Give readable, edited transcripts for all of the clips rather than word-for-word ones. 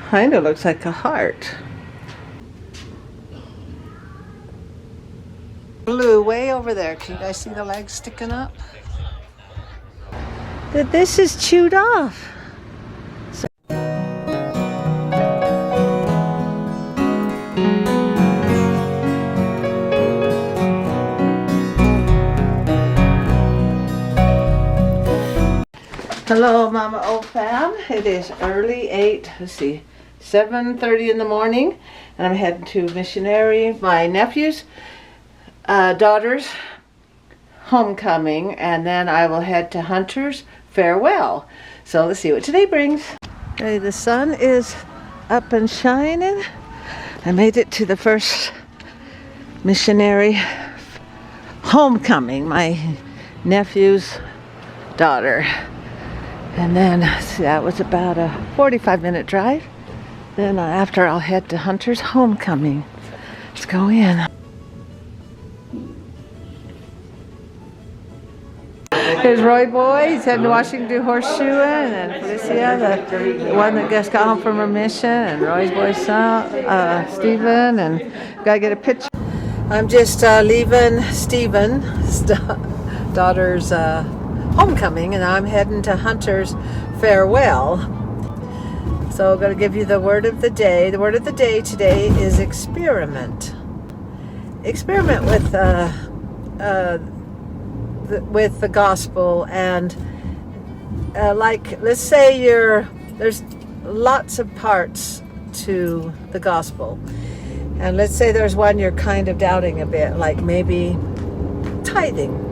Kind of looks like a heart. Blue way over there. Can you guys see the legs sticking up? This is chewed off. Hello, Momma O fam. It is early 7:30 in the morning, and I'm heading to missionary, my nephew's daughter's homecoming, and then I will head to Hunter's farewell. So let's see what today brings. Okay, the sun is up and shining. I made it to the first missionary homecoming, my nephew's daughter. And then that was about a 45-minute drive. Then after I'll head to Hunter's homecoming. Let's go in. Here's Roy Boy. He's heading to Washington to do horseshoeing, and Felicia, the one that just got home from her mission, and Roy's boy son, Stephen, and gotta get a picture. I'm just leaving Stephen's daughter's homecoming, and I'm heading to Hunter's farewell. So I'm going to give you the word of the day. The word of the day today is experiment. Experiment with the gospel, and like, let's say there's lots of parts to the gospel, and let's say there's one you're kind of doubting a bit, like maybe tithing.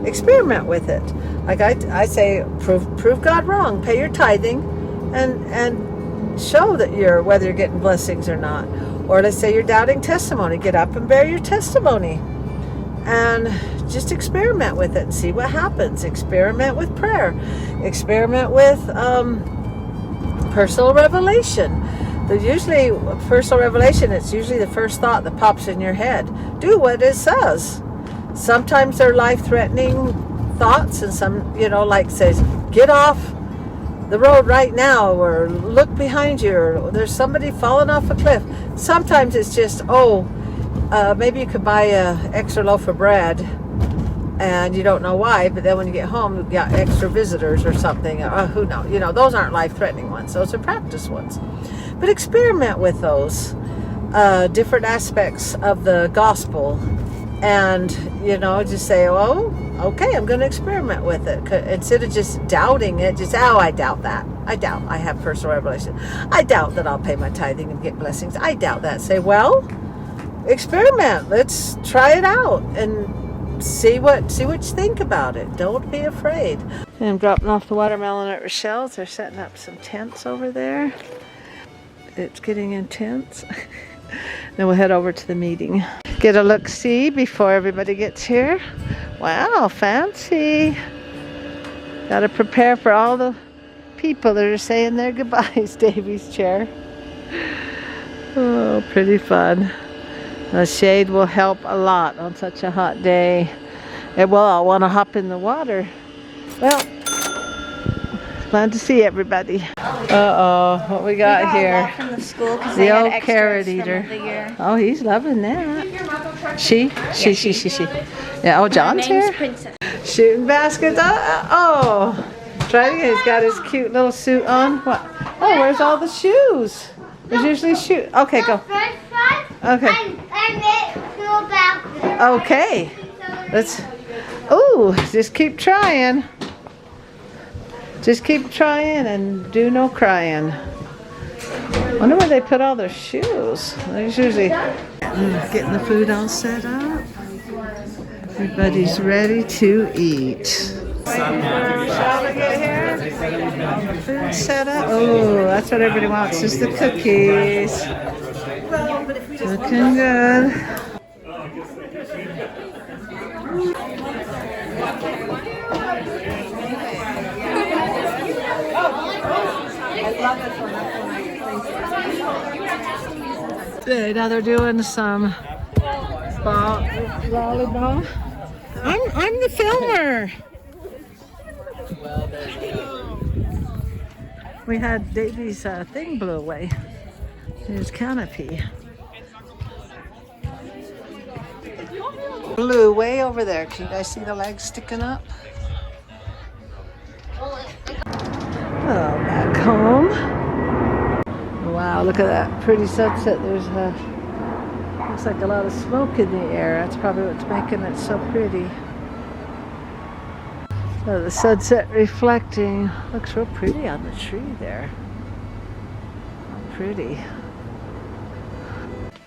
Experiment with it. Like I say, prove God wrong. Pay your tithing, and show that whether you're getting blessings or not. Or let's say you're doubting testimony. Get up and bear your testimony, and just experiment with it and see what happens. Experiment with prayer. Experiment with personal revelation. There's usually personal revelation. It's usually the first thought that pops in your head. Do what it says. Sometimes they're life-threatening thoughts, and some, like says, get off the road right now, or look behind you, or there's somebody falling off a cliff. Sometimes it's just, maybe you could buy an extra loaf of bread, and you don't know why, but then when you get home, you've got extra visitors or something. Who knows? Those aren't life-threatening ones. Those are practice ones. But experiment with those different aspects of the gospel. And, just say, okay, I'm going to experiment with it. Instead of just doubting it, I doubt that. I doubt I have personal revelation. I doubt that I'll pay my tithing and get blessings. I doubt that. Say, experiment. Let's try it out and see what you think about it. Don't be afraid. And I'm dropping off the watermelon at Rochelle's. They're setting up some tents over there. It's getting intense. Then we'll head over to the meeting. Get a look-see before everybody gets here. Wow, fancy. Got to prepare for all the people that are saying their goodbyes. Davey's chair. Oh, pretty fun. The shade will help a lot on such a hot day. And well, I'll want to hop in the water. Well, glad to see everybody. What we got here? From the school the old carrot eater. Oh, he's loving that. She. Yeah. Oh, John's here. Princess. Shooting baskets. Try it again. He's got his cute little suit on. What? Oh, where's all the shoes? There's usually shoes. Okay, go. Okay. Okay. Let's. Ooh, just keep trying. Just keep trying and do no crying. Wonder where they put all their shoes. There's usually getting the food all set up. Everybody's ready to eat. Shall we get here? Food set up. Oh, that's what everybody wants, is the cookies. Looking good. Now they're doing some volleyball. I'm the filmer. We had Davey's thing blew away. There's canopy. Blue way over there. Can you guys see the legs sticking up? Oh, back home. Wow, look at that pretty sunset. There's looks like a lot of smoke in the air. That's probably what's making it so pretty. So the sunset reflecting. Looks real pretty on the tree there. Pretty.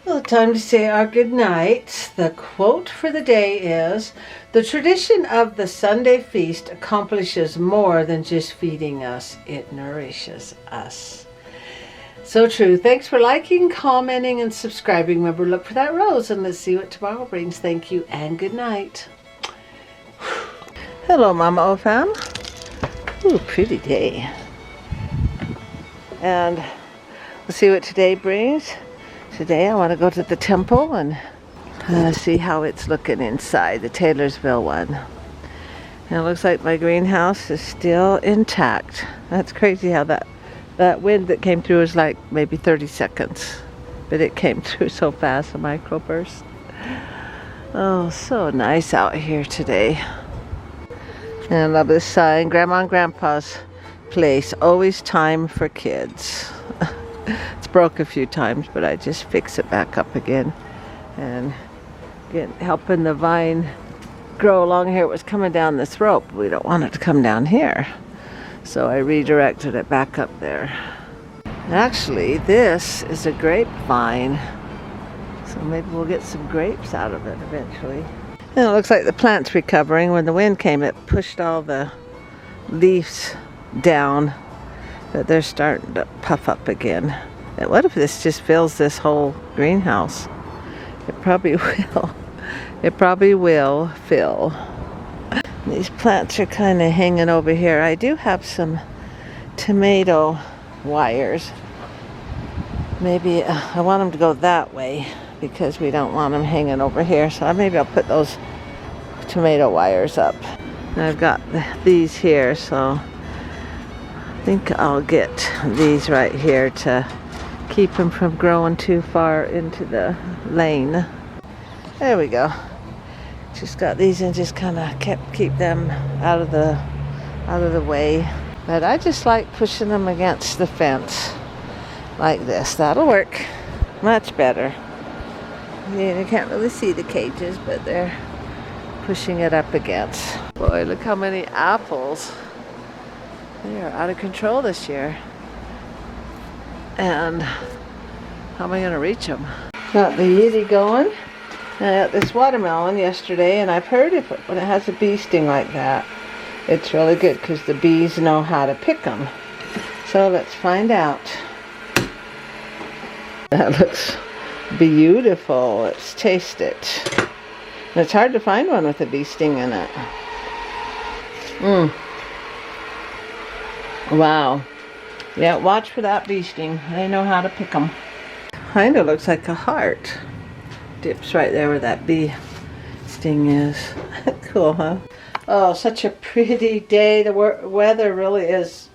Well, time to say our good night. The quote for the day is, "The tradition of the Sunday feast accomplishes more than just feeding us. It nourishes us." So true. Thanks for liking, commenting, and subscribing. Remember, look for that rose, and let's see what tomorrow brings. Thank you, and good night. Hello, Momma O fam. Ooh, pretty day. And we'll see what today brings. Today I want to go to the temple and see how it's looking inside, the Taylorsville one. And it looks like my greenhouse is still intact. That's crazy how that wind that came through was like maybe 30 seconds. But it came through so fast, a microburst. Oh, so nice out here today. And I love this sign, Grandma and Grandpa's place, always time for kids. It's broke a few times, but I just fix it back up again. And helping the vine grow along here. It was coming down this rope. We don't want it to come down here. So I redirected it back up there. Actually, this is a grapevine. So maybe we'll get some grapes out of it eventually. And it looks like the plant's recovering. When the wind came, it pushed all the leaves down. But they're starting to puff up again. And what if this just fills this whole greenhouse? It probably will. It probably will fill. These plants are kind of hanging over here. I do have some tomato wires. Maybe I want them to go that way because we don't want them hanging over here. So maybe I'll put those tomato wires up. And I've got these here, so I think I'll get these right here to keep them from growing too far into the lane. There we go. Just got these and just kind of keep them out of the way. But I just like pushing them against the fence like this. That'll work much better. You can't really see the cages, but they're pushing it up against. Boy, look how many apples. They are out of control this year. And how am I going to reach them? Got the Yeti going. I got this watermelon yesterday, and I've heard when it has a bee sting like that, it's really good because the bees know how to pick them. So let's find out. That looks beautiful. Let's taste it. And it's hard to find one with a bee sting in it. Wow. Yeah, watch for that bee sting. They know how to pick them. Kind of looks like a heart. Dips right there where that bee sting is. Cool, huh? Oh, such a pretty day. The weather really is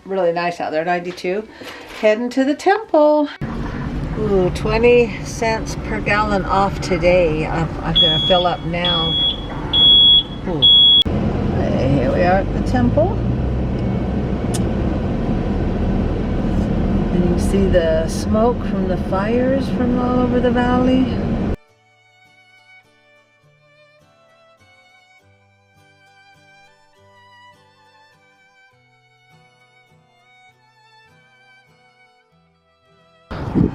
really nice out there. 92. Heading to the temple. Ooh, 20 cents per gallon off today. I'm going to fill up now. Ooh. Hey, here we are at the temple. And you can see the smoke from the fires from all over the valley.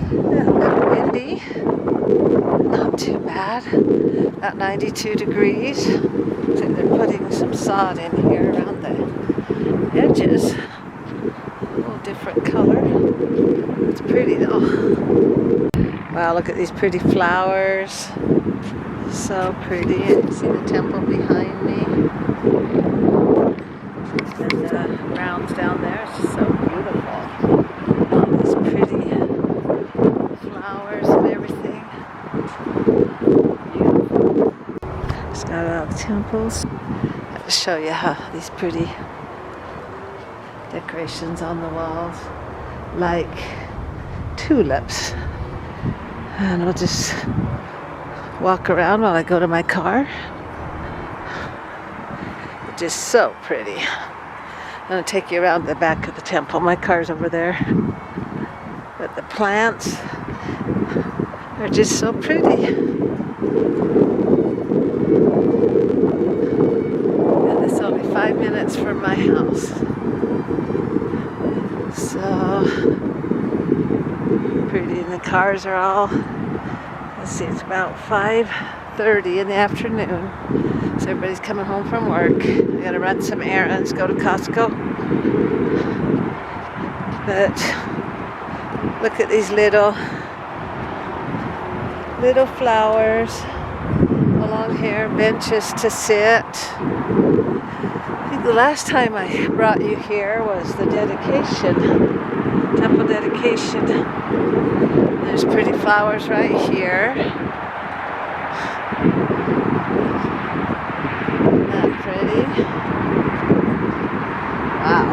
Yeah, a little windy. Not too bad. About 92 degrees. Looks like they're putting some sod in here around the edges. A little different color. It's pretty though. Wow, look at these pretty flowers. So pretty. You can see the temple behind me. And the grounds down there. It's just so beautiful. All these pretty flowers and everything. Beautiful. Just got out of the temples. I'll show you how these pretty decorations on the walls. Like tulips. And I'll just walk around while I go to my car. It's just so pretty. I'm going to take you around the back of the temple. My car's over there. But the plants are just so pretty. And it's only 5 minutes from my house. So pretty. And the cars are all, let's see, it's about 5:30 in the afternoon. So everybody's coming home from work. I gotta run some errands, go to Costco. But look at these little flowers along here, benches to sit. I think the last time I brought you here was the dedication, temple dedication. There's pretty flowers right here. Wow,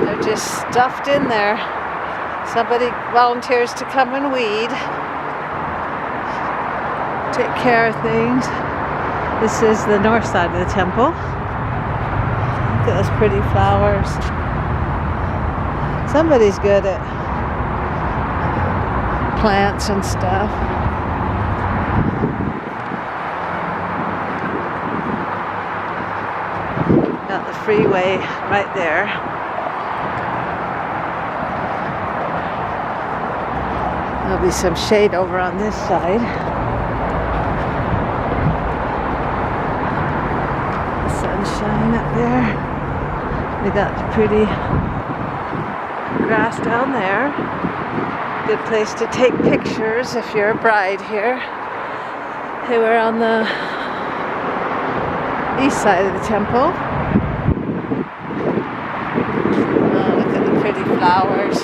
they're just stuffed in there. Somebody volunteers to come and weed, take care of things. This is the north side of the temple. Look at those pretty flowers. Somebody's good at plants and stuff. Got the freeway right there. There'll be some shade over on this side. The sunshine up there. We got the pretty grass down there. Good place to take pictures if you're a bride here. Hey, we're on the east side of the temple. Pretty flowers.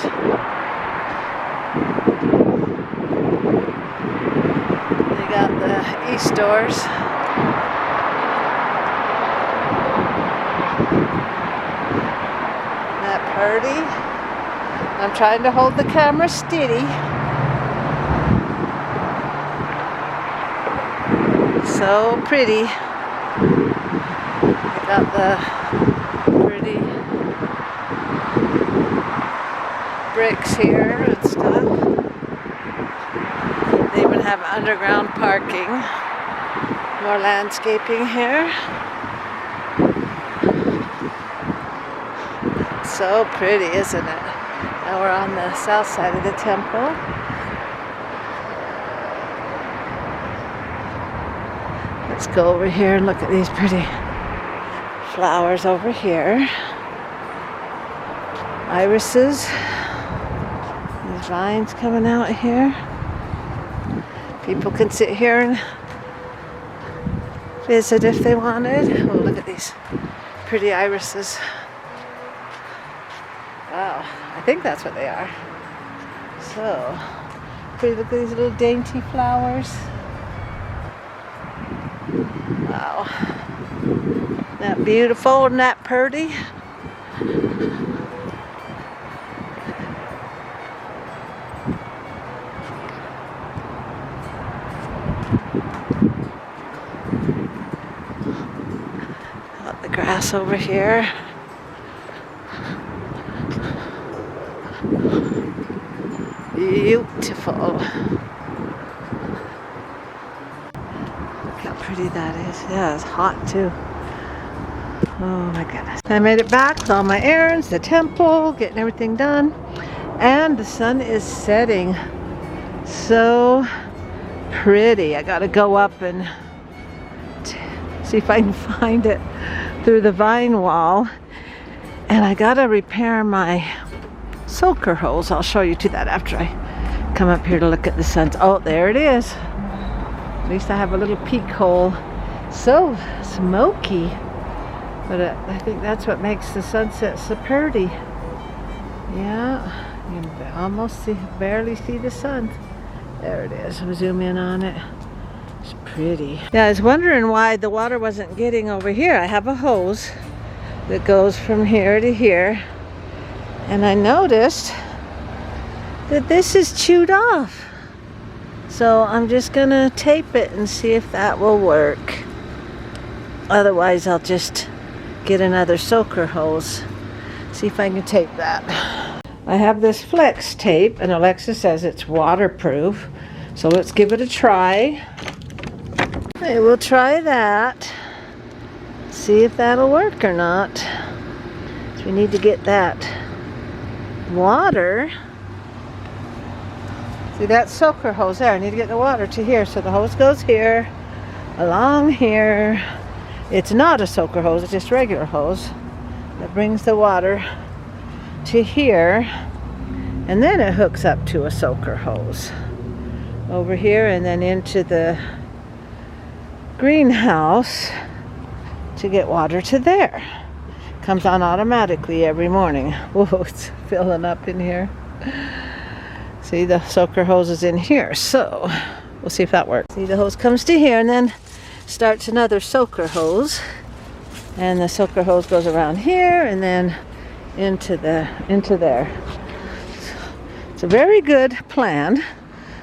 They got the east doors. Isn't that pretty? I'm trying to hold the camera steady. So pretty. They got the pretty bricks here and stuff. They even have underground parking. More landscaping here. So pretty, isn't it? Now we're on the south side of the temple. Let's go over here and look at these pretty flowers over here. Irises. There's vines coming out here. People can sit here and visit if they wanted. Oh, look at these pretty irises. Wow, I think that's what they are. So, pretty. Look at these little dainty flowers. Wow. Isn't that beautiful? Isn't that pretty? Got the grass over here. Beautiful. Look how pretty that is. Yeah, it's hot too. Oh my goodness. I made it back with all my errands, the temple, getting everything done. And the sun is setting. So pretty. I gotta go up and see if I can find it through the vine wall. And I gotta repair my soaker hose. I'll show you to that after I come up here to look at the sun. Oh, there it is. At least I have a little peek hole. So smoky. But I think that's what makes the sunset so pretty. Yeah, you can almost barely see the sun. There it is. I'll zoom in on it. It's pretty. Yeah, I was wondering why the water wasn't getting over here. I have a hose that goes from here to here. And I noticed that this is chewed off. So I'm just gonna tape it and see if that will work. Otherwise I'll just get another soaker hose. See if I can tape that. I have this flex tape and Alexa says it's waterproof. So let's give it a try. Okay, we'll try that. See if that'll work or not. So we need to get that water. See that soaker hose there? I need to get the water to here. So the hose goes here, along here. It's not a soaker hose, it's just a regular hose that brings the water to here. And then it hooks up to a soaker hose over here and then into the greenhouse to get water to there. Comes on automatically every morning. Whoa, it's filling up in here. See, the soaker hose is in here, so we'll see if that works. See, the hose comes to here and then starts another soaker hose, and the soaker hose goes around here and then into there. It's a very good plan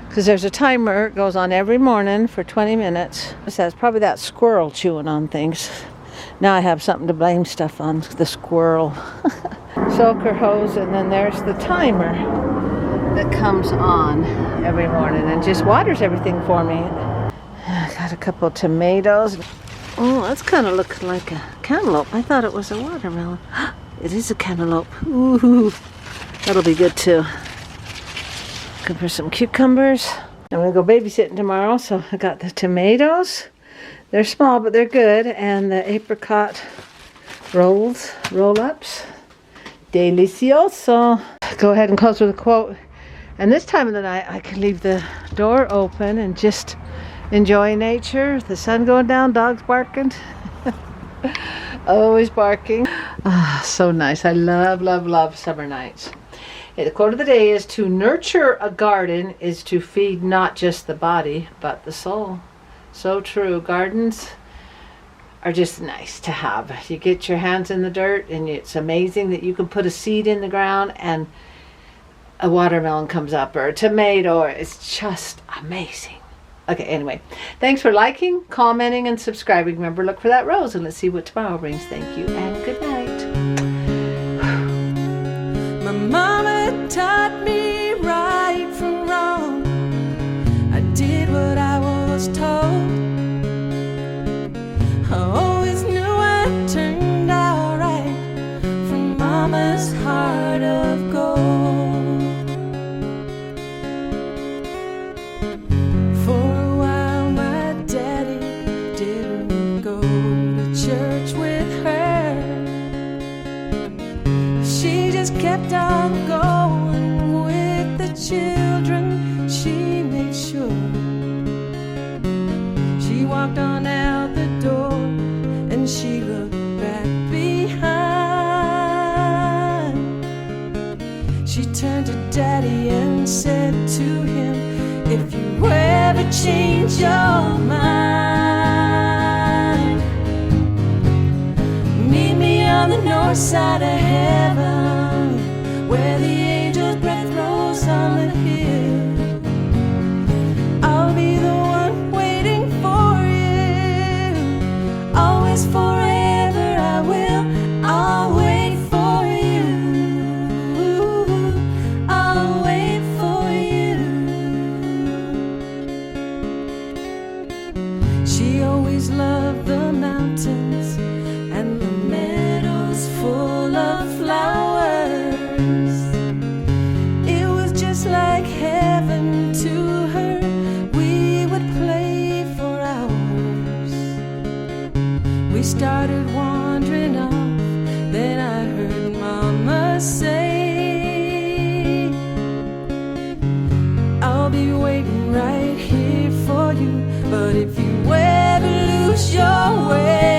because there's a timer. It goes on every morning for 20 minutes. It says probably that squirrel chewing on things. Now I have something to blame stuff on, the squirrel. Soaker hose, and then there's the timer that comes on every morning and just waters everything for me. I got a couple of tomatoes. Oh, that's kind of looking like a cantaloupe. I thought it was a watermelon. It is a cantaloupe. Ooh, that'll be good too. Looking for some cucumbers. I'm gonna go babysitting tomorrow, so I got the tomatoes. They're small, but they're good. And the apricot roll-ups. Delicioso. Go ahead and close with a quote. And this time of the night, I can leave the door open and just enjoy nature. The sun going down, dogs barking. Always barking. Ah, so nice. I love, love, love summer nights. Okay, the quote of the day is, to nurture a garden is to feed not just the body, but the soul. So true. Gardens are just nice to have. You get your hands in the dirt and it's amazing that you can put a seed in the ground and a watermelon comes up or a tomato. It's just amazing. Okay, anyway, thanks for liking, commenting, and subscribing. Remember, look for that rose and let's see what tomorrow brings. Thank you and good night. My mama taught me right from wrong. I did what I was told. I always knew I turned out right from mama's heart of gold. For a while my daddy didn't go to church with her. She just kept on going with the children. She made sure she walked on out the door and she looked back behind. She turned to Daddy and said to him, if you ever change your mind, meet me on the north side of heaven, where the angel's breath rolls on the hill. I'll be the one waiting for you, always forever I will. I'll wait for you, I'll wait for you. She always loved the mountains and the meadows full of flowers. It was just like heaven to her. We would play for hours. We started wandering off, then I heard Mama say, I'll be waiting right here for you, but if you ever lose your way,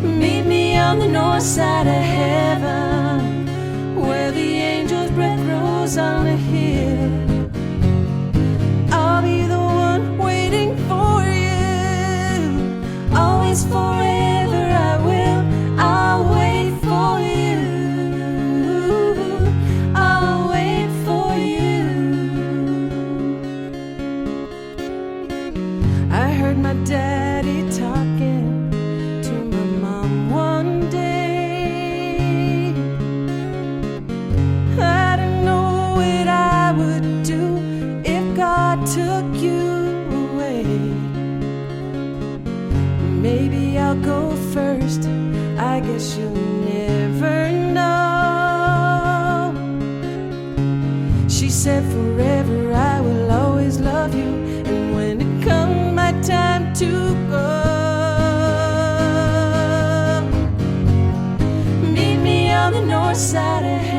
meet me on the north side of heaven, where the angel's breath rolls on a hill. I'll be the one waiting for you, always forever I will. I'll wait for you, I guess you'll never know. She said forever I will always love you, and when it comes my time to go, meet me on the north side of